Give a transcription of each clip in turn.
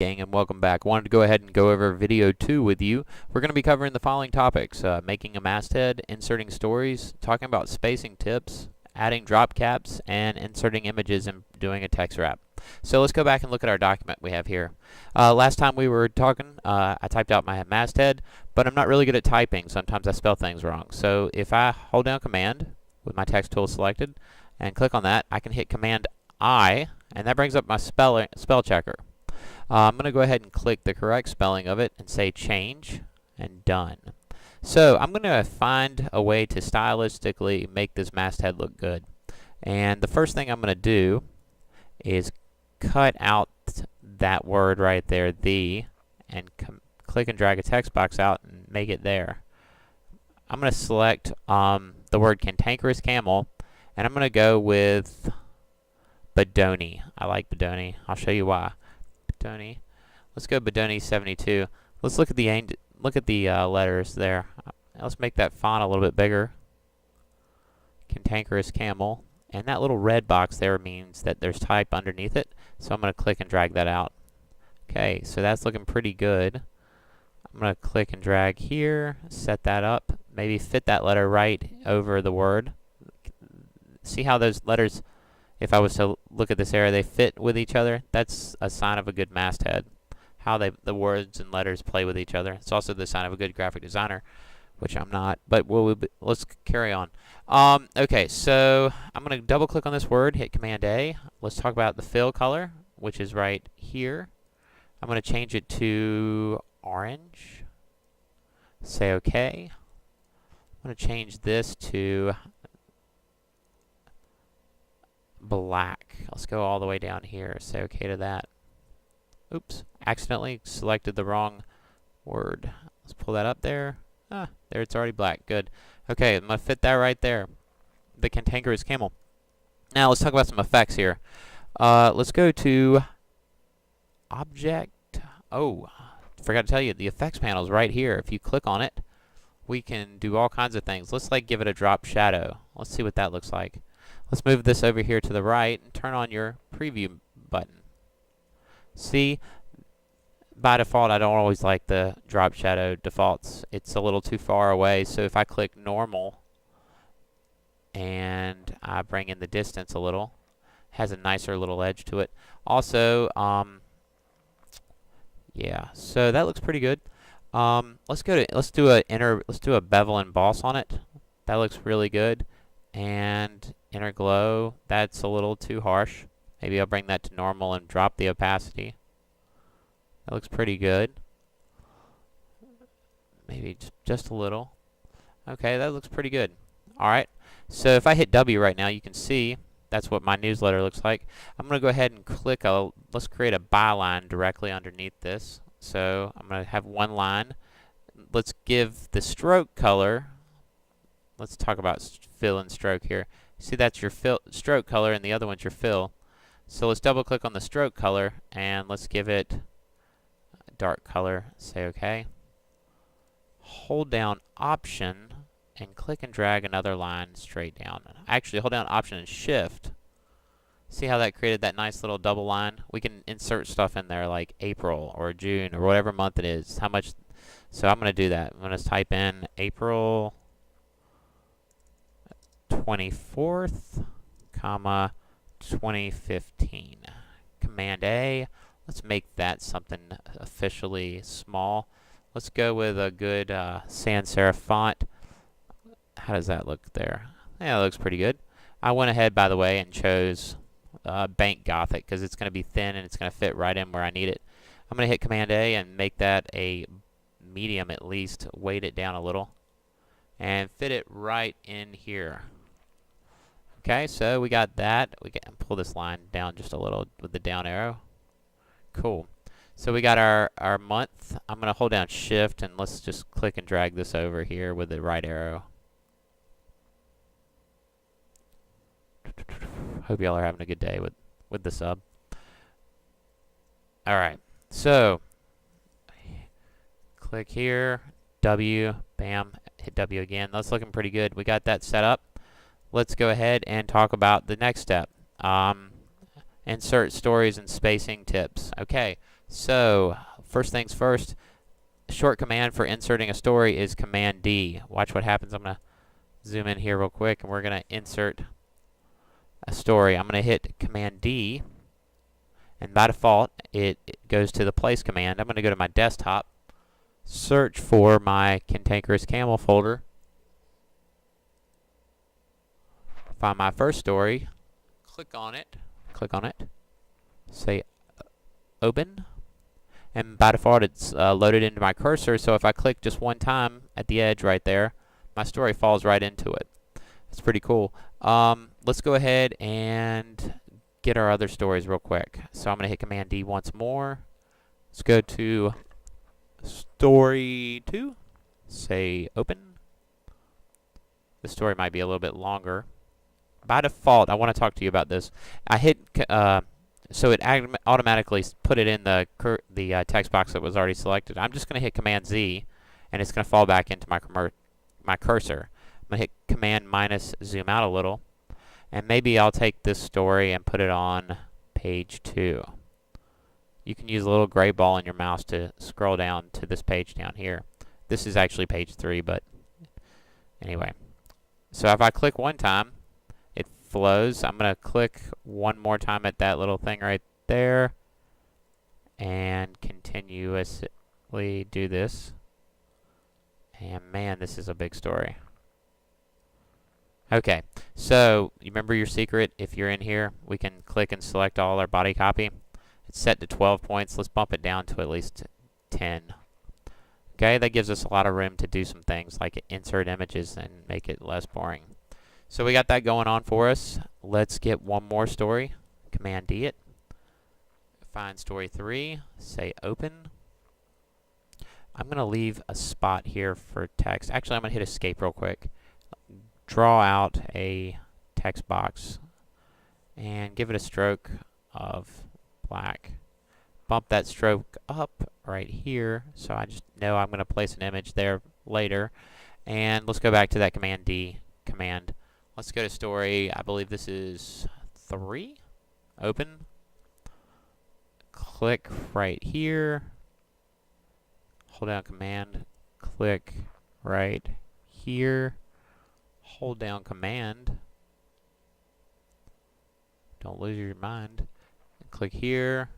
Gang, and welcome back. Wanted to go ahead and go over video 2 with you. We're going to be covering the following topics: making a masthead, inserting stories, talking about spacing tips, adding drop caps, and inserting images and doing a text wrap. So let's go back and look at our document we have here. Last time we were talking, I typed out my masthead, but I'm not really good at typing. Sometimes I spell things wrong. So if I hold down Command with my text tool selected and click on that, I can hit Command I, and that brings up my spell checker. I'm going to go ahead and click the correct spelling of it and say change and done. So I'm going to find a way to stylistically make this masthead look good. And the first thing I'm going to do is cut out that word right there, the, and click and drag a text box out and make it there. I'm going to select the word cantankerous camel, and I'm going to go with Bodoni. I like Bodoni. I'll show you why. Bodoni. Let's go Bodoni 72. Let's look at the letters there. Let's make that font a little bit bigger. Cantankerous camel, and that little red box there means that there's type underneath it. So I'm going to click and drag that out. Okay, so that's looking pretty good. I'm going to click and drag here, set that up, maybe fit that letter right over the word. See how those letters, if I was to look at this area, they fit with each other? That's a sign of a good masthead. How the words and letters play with each other. It's also the sign of a good graphic designer, which I'm not, but let's carry on. Okay, so I'm going to double click on this word, hit Command A. Let's talk about the fill color, which is right here. I'm going to change it to orange. Say OK. I'm going to change this to black. Let's go all the way down here. Say OK to that. Oops, accidentally selected the wrong word. Let's pull that up there. There it's already black. Good. Okay, I'm going to fit that right there. The cantankerous camel. Now let's talk about some effects here. Let's go to Object. Oh, forgot to tell you, the effects panel is right here. If you click on it, we can do all kinds of things. Let's give it a drop shadow. Let's see what that looks like. Let's move this over here to the right and turn on your preview button. See, by default, I don't always like the drop shadow defaults. It's a little too far away, so if I click normal and I bring in the distance a little, it has a nicer little edge to it. Also, yeah, so that looks pretty good. Let's do a bevel emboss on it. That looks really good. And inner glow, that's a little too harsh. Maybe I'll bring that to normal and drop the opacity. That looks pretty good. Maybe just a little. Okay, that looks pretty good. Alright, so if I hit W right now, you can see that's what my newsletter looks like. I'm going to go ahead and click let's create a byline directly underneath this. So I'm going to have one line. Let's give the stroke color. Let's talk about fill and stroke here. See, that's your stroke color, and the other one's your fill. So let's double click on the stroke color, and let's give it a dark color. Say OK. Hold down Option and click and drag another line straight down. Actually, hold down Option and Shift. See how that created that nice little double line? We can insert stuff in there like April or June or whatever month it is. How much? So I'm going to do that. I'm going to type in April 24th, comma 2015. Command A. Let's make that something officially small. Let's go with a good sans serif font. How does that look there? Yeah, it looks pretty good. I went ahead, by the way, and chose Bank Gothic because it's going to be thin and it's going to fit right in where I need it. I'm going to hit Command A and make that a medium at least. Weight it down a little and fit it right in here. Okay, so we got that. We can pull this line down just a little with the down arrow. Cool. So we got our month. I'm going to hold down Shift and let's just click and drag this over here with the right arrow. Hope y'all are having a good day with the sub. Alright, so click here, W, bam, hit W again. That's looking pretty good. We got that set up. Let's go ahead and talk about the next step. Insert stories and spacing tips. Okay, So, first things first, short command for inserting a story is Command D. Watch what happens. I'm going to zoom in here real quick, and we're going to insert a story. I'm going to hit Command D, and by default, it goes to the place command. I'm going to go to my desktop, search for my Cantankerous Camel folder, find my first story, click on it, say open, and by default it's loaded into my cursor, so if I click just one time at the edge right there, my story falls right into it. It's pretty cool. Let's go ahead and get our other stories real quick. So I'm going to hit Command D once more. Let's go to story 2, say open. The story might be a little bit longer. By default, I want to talk to you about this. I hit, so it automatically put it in the text box that was already selected. I'm just going to hit Command Z, and it's going to fall back into my cursor. I'm going to hit Command minus zoom out a little, and maybe I'll take this story and put it on page 2. You can use a little gray ball in your mouse to scroll down to this page down here. This is actually page 3, but anyway. So if I click one time, it flows. I'm going to click one more time at that little thing right there and continuously do this. And man, this is a big story. Okay, so you remember your secret. If you're in here, we can click and select all our body copy. It's set to 12 points. Let's bump it down to at least 10. Okay, that gives us a lot of room to do some things like insert images and make it less boring. So we got that going on for us. Let's get one more story. Command D it. Find story 3. Say open. I'm going to leave a spot here for text. Actually, I'm going to hit escape real quick. Draw out a text box and give it a stroke of black. Bump that stroke up right here so I just know I'm going to place an image there later. And let's go back to that Command D command. Let's go to story, I believe this is 3. Open. Click right here. Hold down Command. Click right here. Hold down Command. Don't lose your mind. Click here.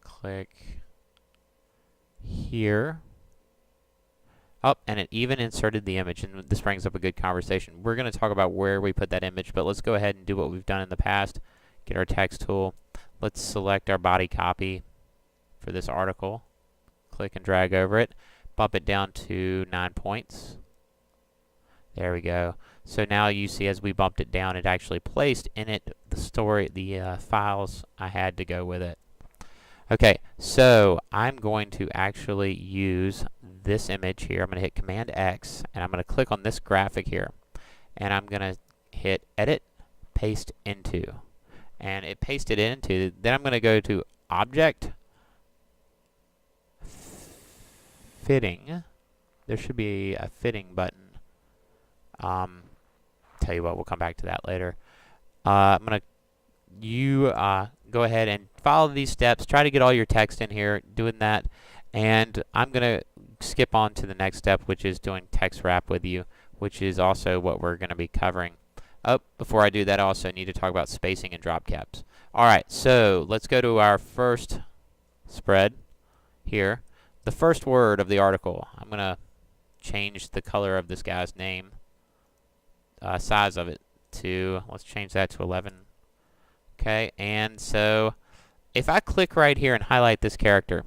Click here. Oh, and it even inserted the image, and this brings up a good conversation. We're going to talk about where we put that image, but let's go ahead and do what we've done in the past. Get our text tool. Let's select our body copy for this article. Click and drag over it. Bump it down to 9 points. There we go. So now you see as we bumped it down, it actually placed in it the files I had to go with it. Okay, so I'm going to actually use this image here. I'm going to hit Command X, and I'm going to click on this graphic here. And I'm going to hit Edit, Paste Into. And it pasted it into. Then I'm going to go to Object, Fitting. There should be a fitting button. Tell you what, we'll come back to that later. I'm going to go ahead and follow these steps. Try to get all your text in here, doing that. And I'm going to skip on to the next step, which is doing text wrap with you, which is also what we're going to be covering. Oh, before I do that, I also need to talk about spacing and drop caps. All right, so let's go to our first spread here. The first word of the article, I'm going to change the color of this guy's name, size of it to, let's change that to 11. Okay, and so if I click right here and highlight this character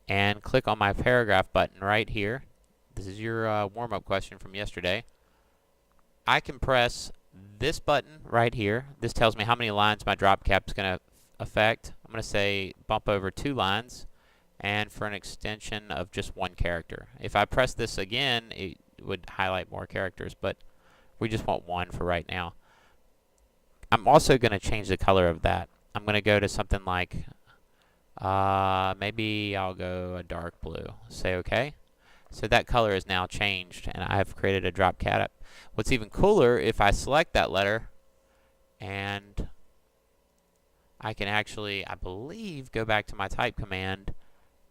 and click on my paragraph button right here, this is your warm-up question from yesterday, I can press this button right here. This tells me how many lines my drop cap is going to affect. I'm going to say bump over 2 lines, and for an extension of just 1 character. If I press this again, it would highlight more characters, but we just want 1 for right now. I'm also going to change the color of that. I'm going to go to something like, maybe I'll go a dark blue. Say OK. So that color is now changed, and I have created a drop cap. What's even cooler, if I select that letter and I can actually, I believe, go back to my type command,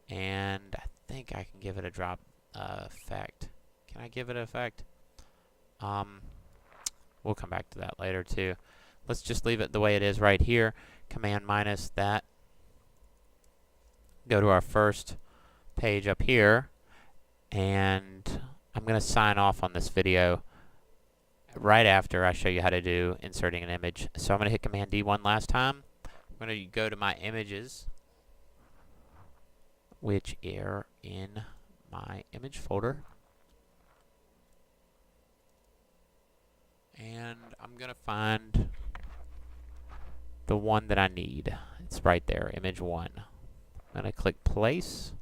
and I think I can give it a drop effect. Can I give it an effect? We'll come back to that later too. Let's just leave it the way it is right here. Command minus that. Go to our first page up here, and I'm going to sign off on this video right after I show you how to do inserting an image. So I'm going to hit Command D one last time. I'm going to go to my images, which are in my image folder. And I'm going to find the one that I need. It's right there, image 1. I'm going to click place.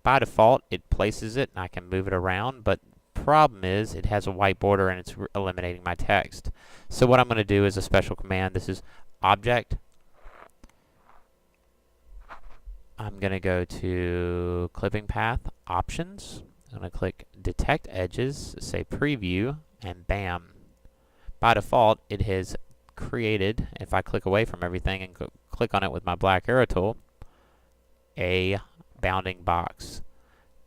By default, it places it, and I can move it around, but the problem is it has a white border and it's eliminating my text. So what I'm going to do is a special command. This is object. I'm going to go to clipping path, options. I'm going to click detect edges, say preview, and bam. By default, it has created, if I click away from everything and click on it with my black arrow tool, a bounding box.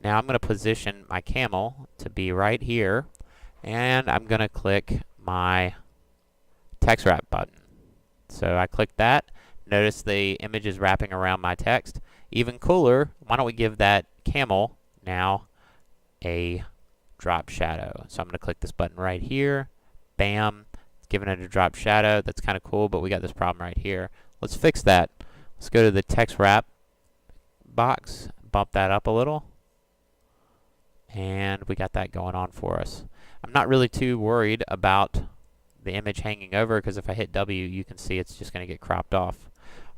Now I'm going to position my camel to be right here, and I'm going to click my text wrap button. So I click that. Notice the image is wrapping around my text. Even cooler, why don't we give that camel now a drop shadow. So I'm going to click this button right here. Bam. It's giving it a drop shadow. That's kind of cool, but we got this problem right here. Let's fix that. Let's go to the text wrap box, bump that up a little, and we got that going on for us. I'm not really too worried about the image hanging over, because if I hit W, you can see it's just going to get cropped off.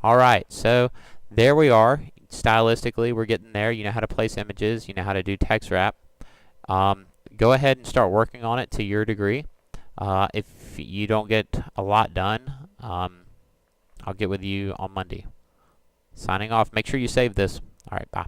Alright, so there we are. Stylistically, we're getting there. You know how to place images. You know how to do text wrap. Go ahead and start working on it to your degree. If you don't get a lot done, I'll get with you on Monday. Signing off. Make sure you save this. All right, bye.